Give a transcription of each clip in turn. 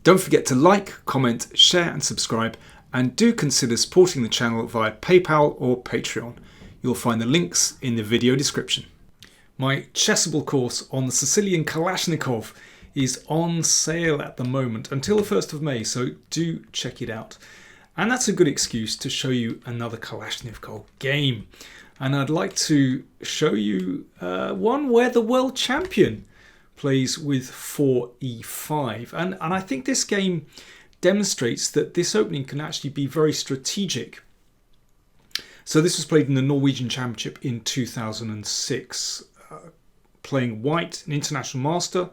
Don't forget to like, comment, share and subscribe, and do consider supporting the channel via PayPal or Patreon. You'll find the links in the video description. My Chessable course on the Sicilian Kalashnikov is on sale at the moment until the 1st of May, so do check it out. And that's a good excuse to show you another Kalashnikov game. And I'd like to show you one where the world champion plays with 4e5. And I think this game demonstrates that this opening can actually be very strategic. So this was played in the Norwegian Championship in 2006. Playing white, an international master,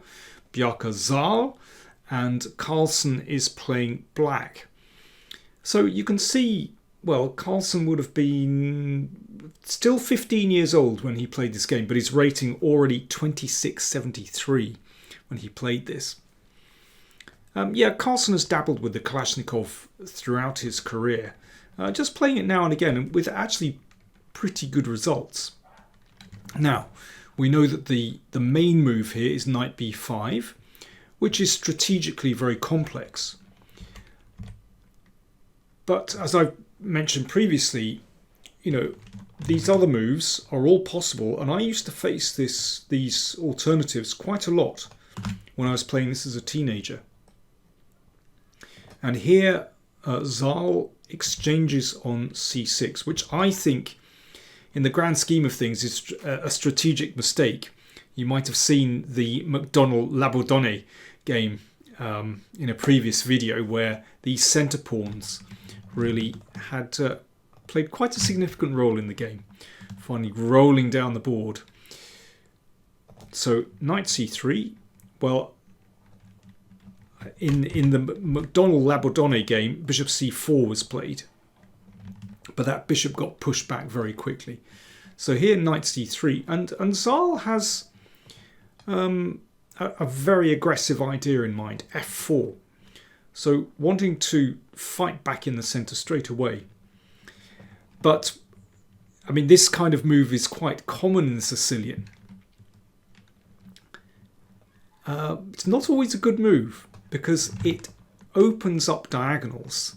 Bjarke Sahl, and Carlsen is playing black. So you can see, well, Carlsen would have been still 15 years old when he played this game, but his rating already 2673 when he played this. Yeah, Carlsen has dabbled with the Kalashnikov throughout his career, just playing it now and again with actually pretty good results. Now, we know that the main move here is knight b5, which is strategically very complex. But as I've mentioned previously, you know, these other moves are all possible, and I used to face these alternatives quite a lot when I was playing this as a teenager. And here Sahl exchanges on c6, which I think in the grand scheme of things is a strategic mistake. You might have seen the McDonald-Labordone game in a previous video where these centre pawns really had played quite a significant role in the game, finally rolling down the board. So knight c3, well, in the McDonald-Labordone game, bishop c4 was played, but that bishop got pushed back very quickly. So here knight c3, and Sahl has a very aggressive idea in mind, f4. So wanting to fight back in the centre straight away. But, I mean, this kind of move is quite common in the Sicilian. It's not always a good move because it opens up diagonals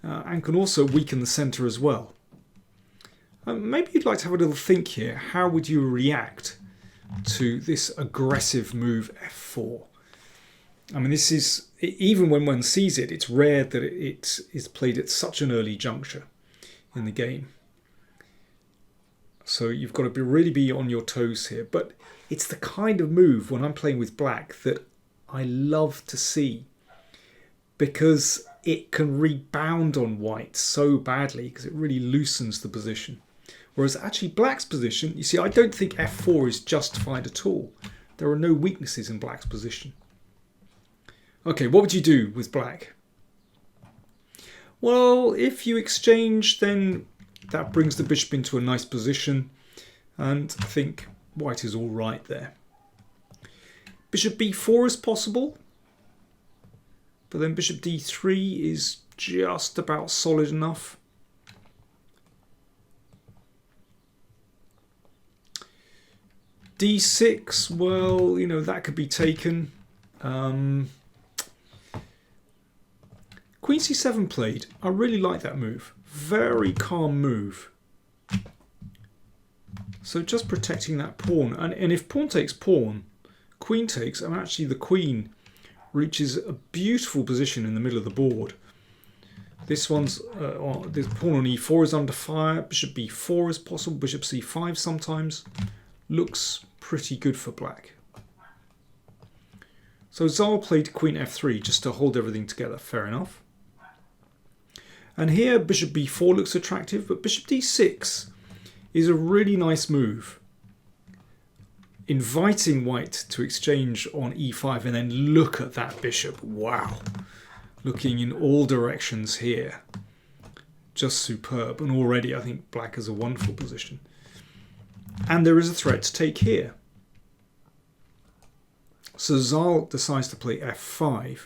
and can also weaken the centre as well. Maybe you'd like to have a little think here. How would you react to this aggressive move f4? I mean, this is, even when one sees it, it's rare that it is played at such an early juncture in the game. So you've got to really be on your toes here. But it's the kind of move, when I'm playing with black, that I love to see, because it can rebound on white so badly because it really loosens the position. Whereas actually black's position, you see, I don't think f4 is justified at all. There are no weaknesses in black's position. Okay, what would you do with black? Well, if you exchange, then that brings the bishop into a nice position, and I think white is all right there. Bishop b4 is possible, but then bishop d3 is just about solid enough. d6, well, you know, that could be taken. Queen c7 played. I really like that move. Very calm move. So just protecting that pawn. And if pawn takes pawn, queen takes, and actually the queen reaches a beautiful position in the middle of the board. This one's, this pawn on e4 is under fire. Bishop b4 is possible. Bishop c5 sometimes. Looks pretty good for black. So Sahl played queen f3 just to hold everything together. Fair enough. And here bishop b4 looks attractive, but bishop d6 is a really nice move, inviting white to exchange on e5, and then look at that bishop. Wow. Looking in all directions here. Just superb. And already I think black has a wonderful position. And there is a threat to take here. So Sahl decides to play f5.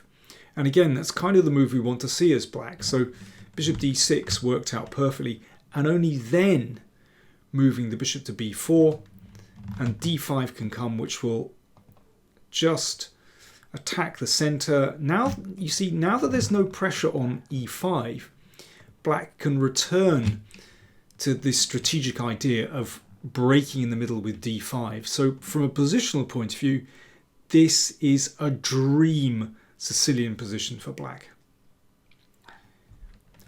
And again, that's kind of the move we want to see as black. So bishop d6 worked out perfectly, and only then moving the bishop to b4, and d5 can come, which will just attack the center. Now, you see, now that there's no pressure on e5, black can return to this strategic idea of breaking in the middle with d5. So from a positional point of view, this is a dream Sicilian position for black.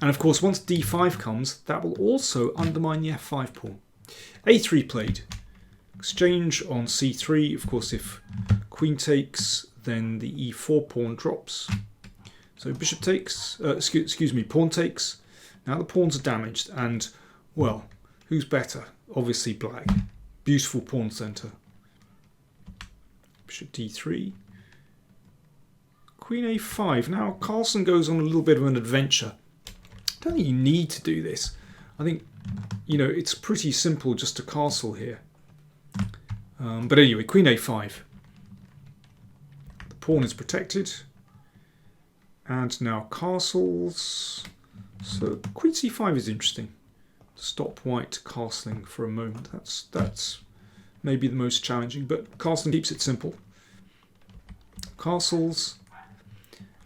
And of course, once d5 comes, that will also undermine the f5 pawn. a3 played. Exchange on c3. Of course, if queen takes, then the e4 pawn drops. So bishop takes, excuse me, pawn takes. Now the pawns are damaged, and, well, who's better? Obviously black. Beautiful pawn center. Bishop d3. Queen a5. Now Carlsen goes on a little bit of an adventure. I don't think you need to do this. I think, you know, it's pretty simple just to castle here. But anyway, queen a5. The pawn is protected. And now castles. So queen c5 is interesting. Stop white castling for a moment. That's maybe the most challenging, but Carlsen keeps it simple. Castles.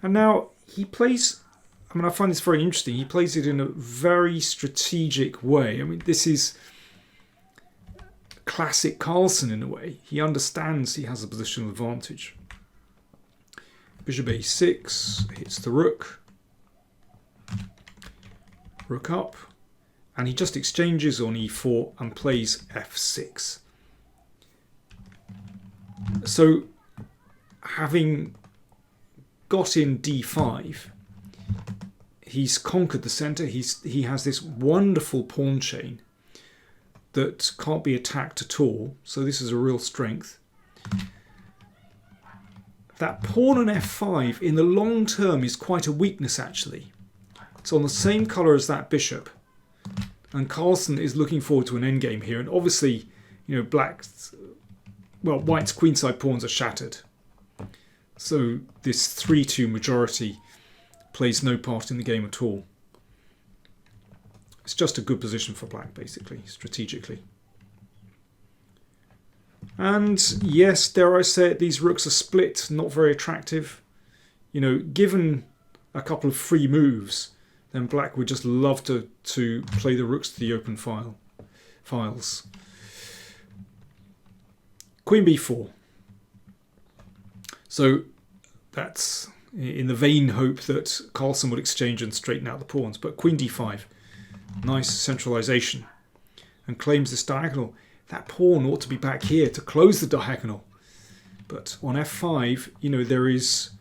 And now he plays, I mean, I find this very interesting. He plays it in a very strategic way. I mean, this is classic Carlsen in a way. He understands he has a positional advantage. Bishop a6 hits the rook. Rook up. And he just exchanges on e4 and plays f6. So, having got in d5, he's conquered the center. He has this wonderful pawn chain that can't be attacked at all. So this is a real strength. That pawn on f5 in the long term is quite a weakness actually. It's on the same color as that bishop. And Carlsen is looking forward to an endgame here. And obviously, you know, white's queenside pawns are shattered. So this 3-2 majority plays no part in the game at all. It's just a good position for black, basically, strategically. And yes, dare I say it, these rooks are split, not very attractive. You know, given a couple of free moves, then black would just love to play the rooks to the open files. Queen b4. So that's in the vain hope that Carlsen would exchange and straighten out the pawns. But queen d5, nice centralization, and claims this diagonal. That pawn ought to be back here to close the diagonal. But on f5, you know, there is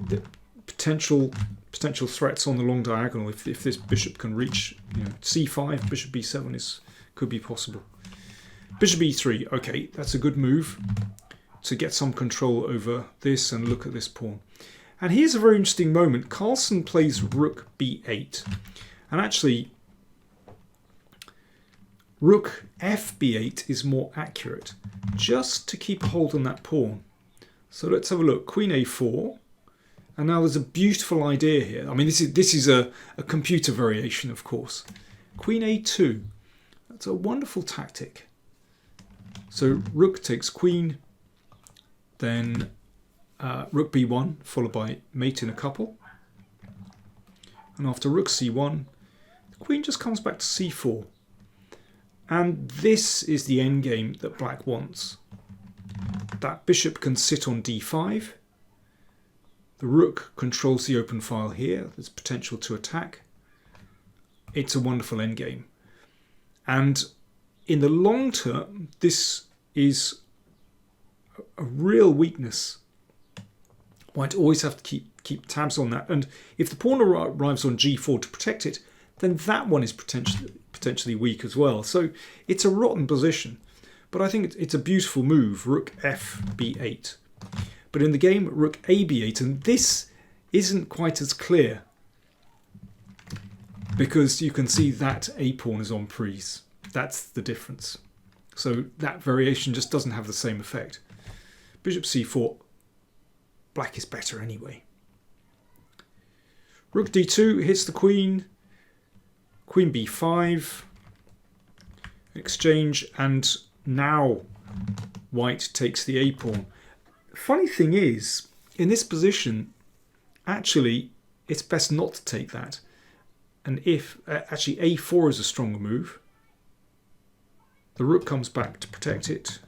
the potential threats on the long diagonal. If this bishop can reach, you know, c5, bishop b7 could be possible. Bishop e3, okay, that's a good move to get some control over this and look at this pawn. And here's a very interesting moment. Carlsen plays rook b8. And actually, rook fb8 is more accurate, just to keep a hold on that pawn. So let's have a look. Queen a4. And now there's a beautiful idea here. I mean, this is a computer variation, of course. Queen a2. That's a wonderful tactic. So rook takes queen, then rook b1, followed by mate in a couple. And after rook c1, the queen just comes back to c4. And this is the endgame that black wants. That bishop can sit on d5. The rook controls the open file here. There's potential to attack. It's a wonderful endgame. And in the long term, this is a real weakness. White always have to keep tabs on that. And if the pawn arrives on g4 to protect it, then that one is potentially weak as well. So it's a rotten position. But I think it's a beautiful move, rook fb8. But in the game, rook ab8, and this isn't quite as clear because you can see that a pawn is on prise. That's the difference. So that variation just doesn't have the same effect. Bishop c4, black is better anyway. Rook d2 hits the queen. Queen b5. Exchange, and now white takes the a pawn. Funny thing is, in this position, actually, it's best not to take that. And if actually a4 is a stronger move, the rook comes back to protect it.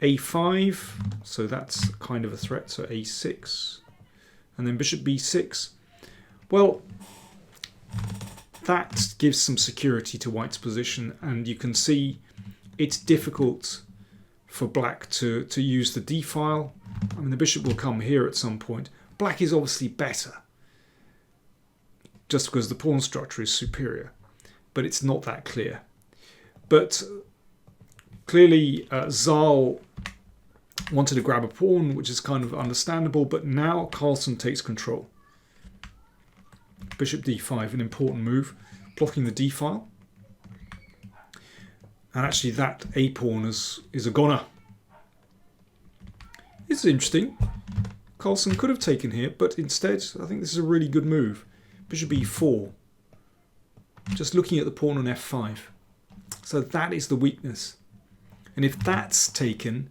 a5, so that's kind of a threat, so a6, and then bishop b6. Well, that gives some security to white's position, and you can see it's difficult for black to use the d-file. I mean, the bishop will come here at some point. Black is obviously better, just because the pawn structure is superior, but it's not that clear. But clearly Sahl wanted to grab a pawn, which is kind of understandable, but now Carlsen takes control. Bishop d5, an important move, blocking the d-file. And actually that a-pawn is a goner. It's interesting. Carlsen could have taken here, but instead I think this is a really good move. Bishop e4. Just looking at the pawn on f5. So that is the weakness. And if that's taken,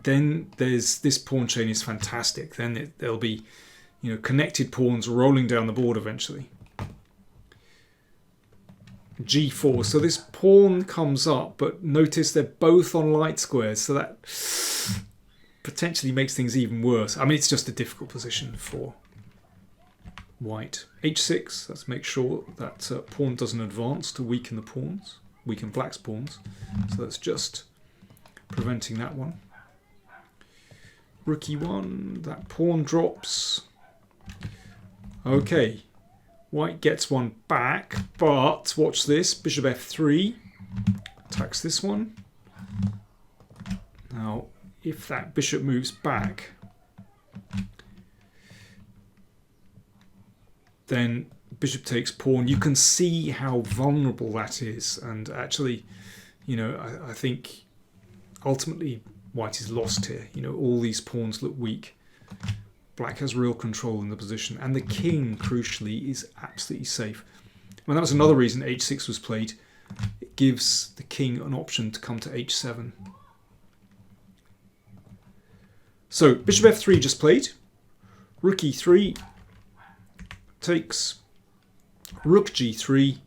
then this pawn chain is fantastic. Then there'll be, you know, connected pawns rolling down the board eventually. g4. So this pawn comes up, but notice they're both on light squares, so that potentially makes things even worse. I mean, it's just a difficult position for white. h6. Let's make sure that pawn doesn't advance to weaken the pawns, weaken black's pawns. So that's just preventing that one. Rook e1, that pawn drops. Okay, white gets one back, but watch this, bishop f3 attacks this one. Now, if that bishop moves back, then bishop takes pawn. You can see how vulnerable that is, and actually, you know, I think ultimately white is lost here. You know, all these pawns look weak. Black has real control in the position, and the king, crucially, is absolutely safe. Well, that was another reason h6 was played. It gives the king an option to come to h7. So bishop f3 just played. Rook e3 takes. Rook g3.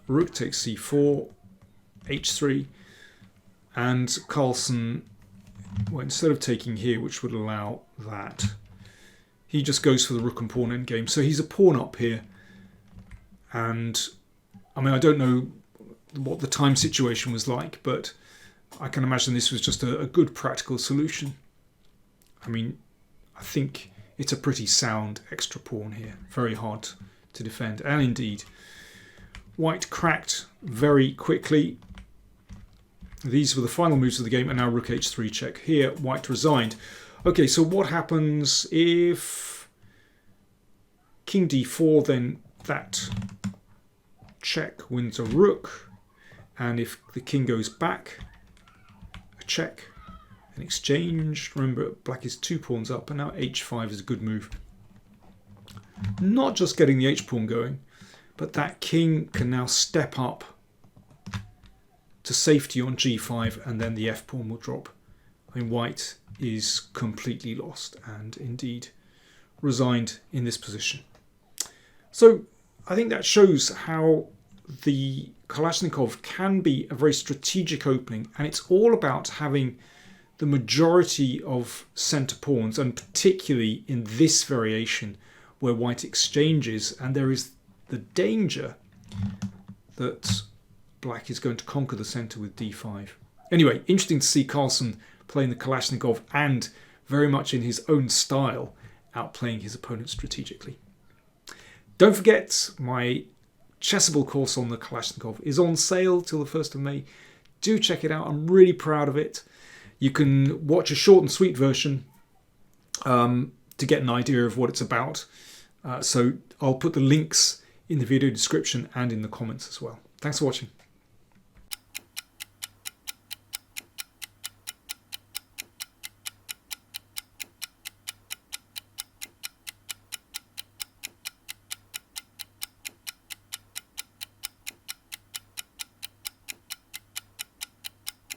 Rook takes c4. h3. And Carlsen, well, instead of taking here, which would allow that, he just goes for the rook and pawn endgame. So he's a pawn up here. And I mean, I don't know what the time situation was like, but I can imagine this was just a good practical solution. I mean, I think it's a pretty sound extra pawn here. Very hard to defend. And indeed, white cracked very quickly. These were the final moves of the game, and now rook h3 check. Here, white resigned. Okay, so what happens if king d4, then that check wins a rook, and if the king goes back, a check, an exchange. Remember, black is 2 pawns up, and now h5 is a good move. Not just getting the h-pawn going, but that king can now step up to safety on g5, and then the f-pawn will drop. I mean, white is completely lost and indeed resigned in this position. So I think that shows how the Kalashnikov can be a very strategic opening, and it's all about having the majority of centre pawns, and particularly in this variation where white exchanges, and there is the danger that black is going to conquer the centre with d5. Anyway, interesting to see Carlsen playing the Kalashnikov and very much in his own style, outplaying his opponent strategically. Don't forget, my Chessable course on the Kalashnikov is on sale till the 1st of May. Do check it out. I'm really proud of it. You can watch a short and sweet version to get an idea of what it's about. So I'll put the links in the video description and in the comments as well. Thanks for watching.